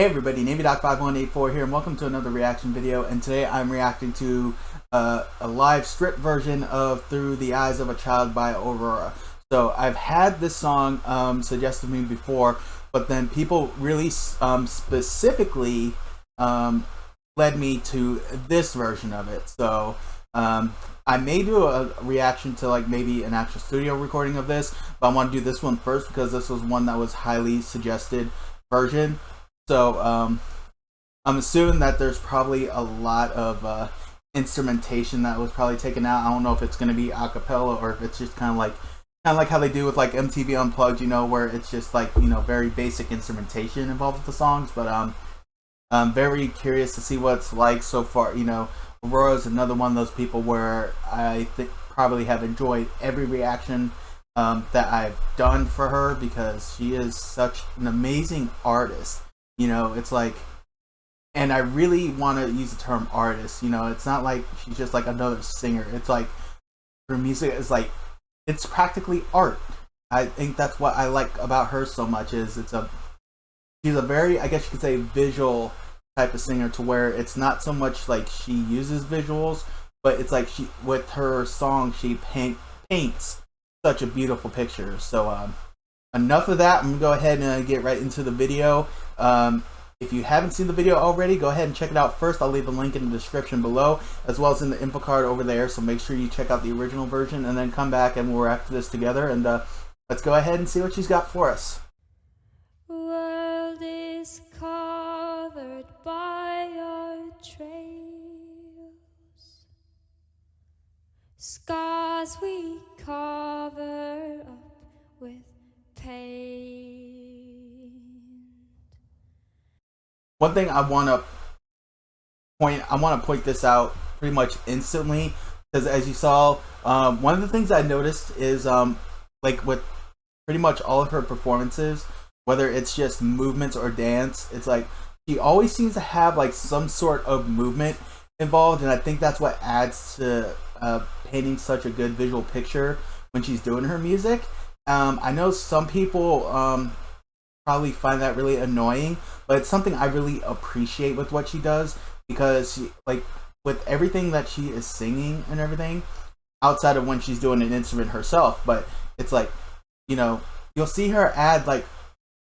Hey everybody, NavyDoc5184 here, and welcome to another reaction video. And today I'm reacting to a live strip version of "Through the Eyes of a Child" by Aurora. So I've had this song suggested to me before, but then people really specifically led me to this version of it. So I may do a reaction to like maybe an actual studio recording of this, but I want to do this one first because this was one that was highly suggested version. So I'm assuming that there's probably a lot of instrumentation that was probably taken out. I don't know if it's going to be a cappella or if it's just kind of like how they do with like MTV Unplugged, you know, where it's just like, you know, very basic instrumentation involved with the songs. But I'm very curious to see what it's like so far. You know, Aurora is another one of those people where I think probably have enjoyed every reaction that I've done for her because she is such an amazing artist. You know, it's like, and I really want to use the term artist. You know, it's not like she's just like another singer. It's like her music is like, it's practically art. I think that's what I like about her so much is she's a very, I guess you could say, visual type of singer, to where it's not so much like she uses visuals, but it's like she, with her song, she paints such a beautiful picture. So enough of that. I'm gonna go ahead and get right into the video. If you haven't seen the video already, go ahead and check it out first. I'll leave a link in the description below, as well as in the info card over there, so make sure you check out the original version and then come back and we'll wrap this together. And let's go ahead and see what she's got for us. World is covered by our trails, scars we cover up with pain. One thing I want to point this out pretty much instantly, because as you saw, one of the things I noticed is like with pretty much all of her performances, whether it's just movements or dance, it's like she always seems to have like some sort of movement involved, and I think that's what adds to painting such a good visual picture when she's doing her music. I know some people probably find that really annoying, but it's something I really appreciate with what she does, because she, like, with everything that she is singing and everything, outside of when she's doing an instrument herself, but it's like, you know, you'll see her add like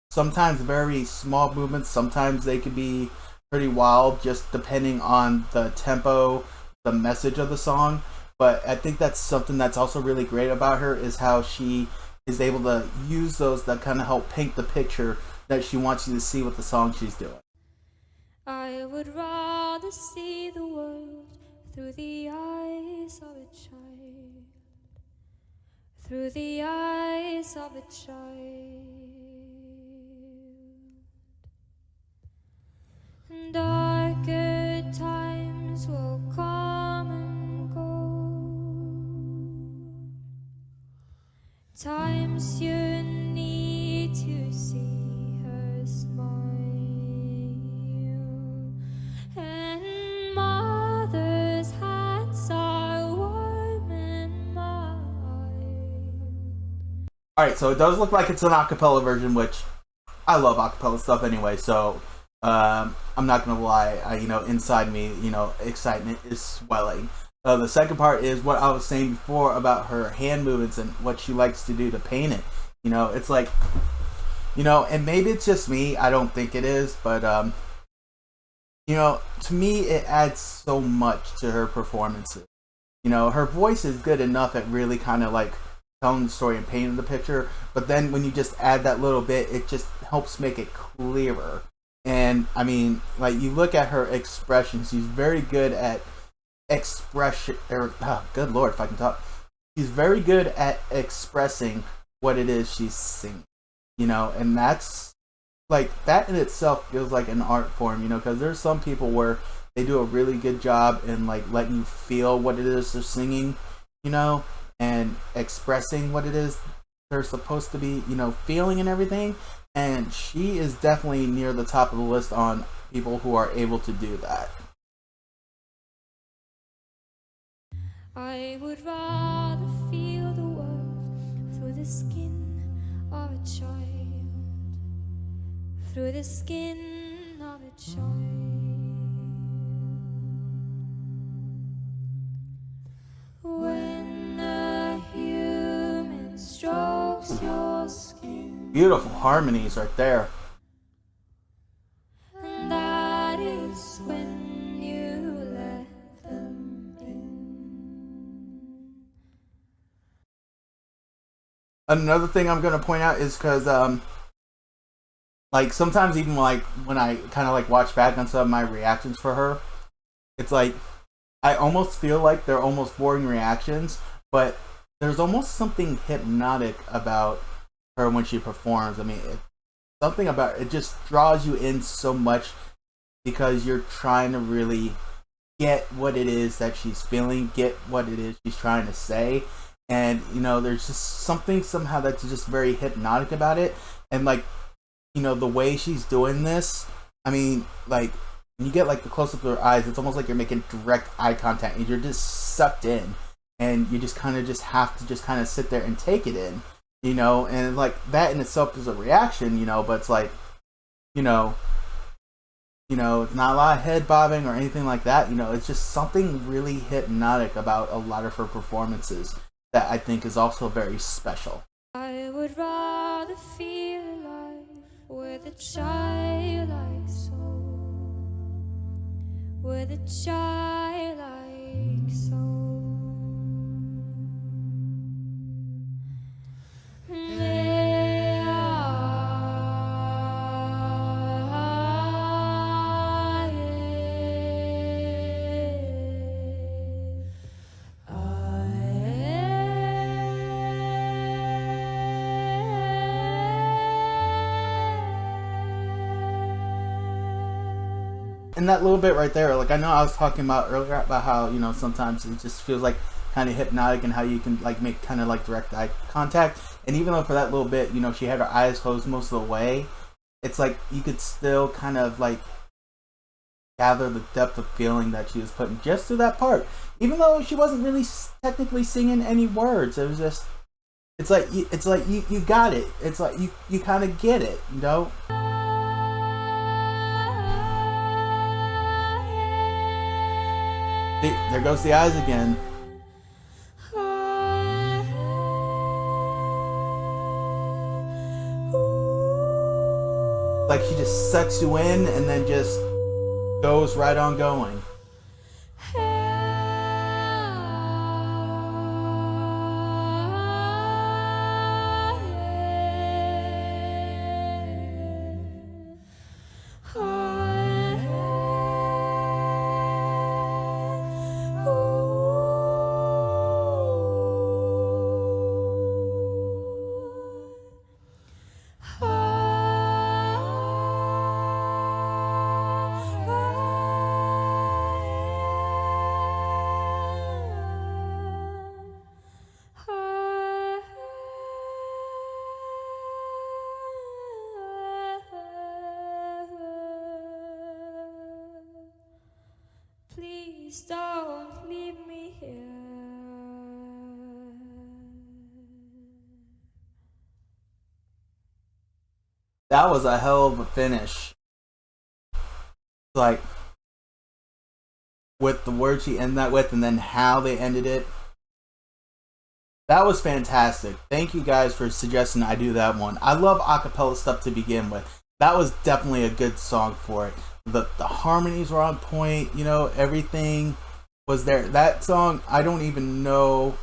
sometimes very small movements, sometimes they could be pretty wild, just depending on the tempo, the message of the song. But I think that's something that's also really great about her, is how she is able to use those that kind of help paint the picture that she wants you to see with the song she's doing. I would rather see the world through the eyes of a child, through the eyes of a child. And darker times will come and go, times you need to see her smile, and mother's hands are warm and mild. Alright, so it does look like it's an acapella version, which I love acapella stuff anyway, so I'm not gonna lie, you know, inside me, you know, excitement is swelling. The second part is what I was saying before about her hand movements and what she likes to do to paint it. You know, it's like, you know, and maybe it's just me, I don't think it is, but you know, to me it adds so much to her performances. You know, her voice is good enough at really kind of like telling the story and painting the picture, but then when you just add that little bit, it just helps make it clearer. And I mean, like, you look at her expression, she's very good at expression, or good lord if I can talk, she's very good at expressing what it is she's singing, you know, and that's like, that in itself feels like an art form, you know, because there's some people where they do a really good job in like letting you feel what it is they're singing, you know, and expressing what it is they're supposed to be, you know, feeling and everything. And she is definitely near the top of the list on people who are able to do that. I would rather feel the world through the skin of a child, through the skin of child. When a human strokes your skin, Beautiful harmonies right there. and that is when you let them in. Another thing I'm gonna point out is because like sometimes even like when I kind of like watch back on some of my reactions for her, it's like I almost feel like they're almost boring reactions, but there's almost something hypnotic about her when she performs. I mean, something about it just draws you in so much because you're trying to really get what it is that she's feeling, get what it is she's trying to say. And, you know, there's just something somehow that's just very hypnotic about it. And, like, you know, the way she's doing this, I mean, like, when you get, like, the close-up of her eyes, it's almost like you're making direct eye contact. And you're just sucked in. And you just kind of just have to just kind of sit there and take it in, you know? And, like, that in itself is a reaction, you know? But it's like, you know, it's not a lot of head bobbing or anything like that. You know, it's just something really hypnotic about a lot of her performances that I think is also very special. I would rather feel alive with a childlike soul, with a childlike soul. And that little bit right there, like I know I was talking about earlier about how, you know, sometimes it just feels like kind of hypnotic and how you can like make kind of like direct eye contact. And even though for that little bit, you know, she had her eyes closed most of the way, it's like you could still kind of like gather the depth of feeling that she was putting just through that part. Even though she wasn't really technically singing any words, it was just, it's like you got it. It's like you kind of get it, you know? See, there goes the eyes again. Like she just sucks you in and then just goes right on going. Please don't leave me here. That was a hell of a finish. Like, with the words she ended that with and then how they ended it. That was fantastic. Thank you guys for suggesting I do that one. I love acapella stuff to begin with. That was definitely a good song for it. The harmonies were on point, you know, everything was there. That song, I don't even know,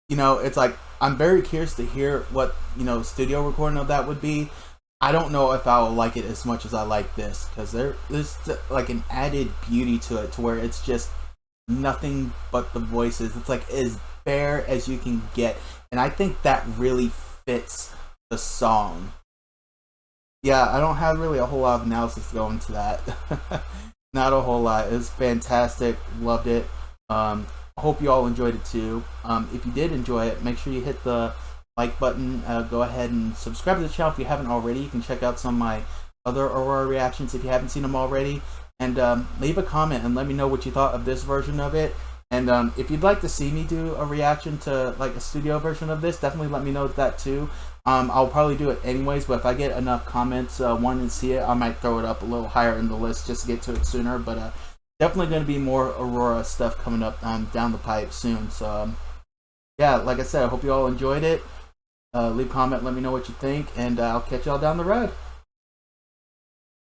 you know, it's like, I'm very curious to hear what, you know, studio recording of that would be. I don't know if I will like it as much as I like this, because there's like an added beauty to it, to where it's just nothing but the voices. It's like as bare as you can get, and I think that really fits the song. Yeah, I don't have really a whole lot of analysis to go into that. Not a whole lot. It was fantastic. Loved it. I hope you all enjoyed it too. If you did enjoy it, make sure you hit the like button. Go ahead and subscribe to the channel if you haven't already. You can check out some of my other Aurora reactions if you haven't seen them already. And leave a comment and let me know what you thought of this version of it. And if you'd like to see me do a reaction to like a studio version of this, definitely let me know that too. I'll probably do it anyways, but if I get enough comments wanting to see it, I might throw it up a little higher in the list just to get to it sooner. But definitely going to be more Aurora stuff coming up down the pipe soon. So yeah, like I said, I hope you all enjoyed it. Leave a comment, let me know what you think, and I'll catch y'all down the road.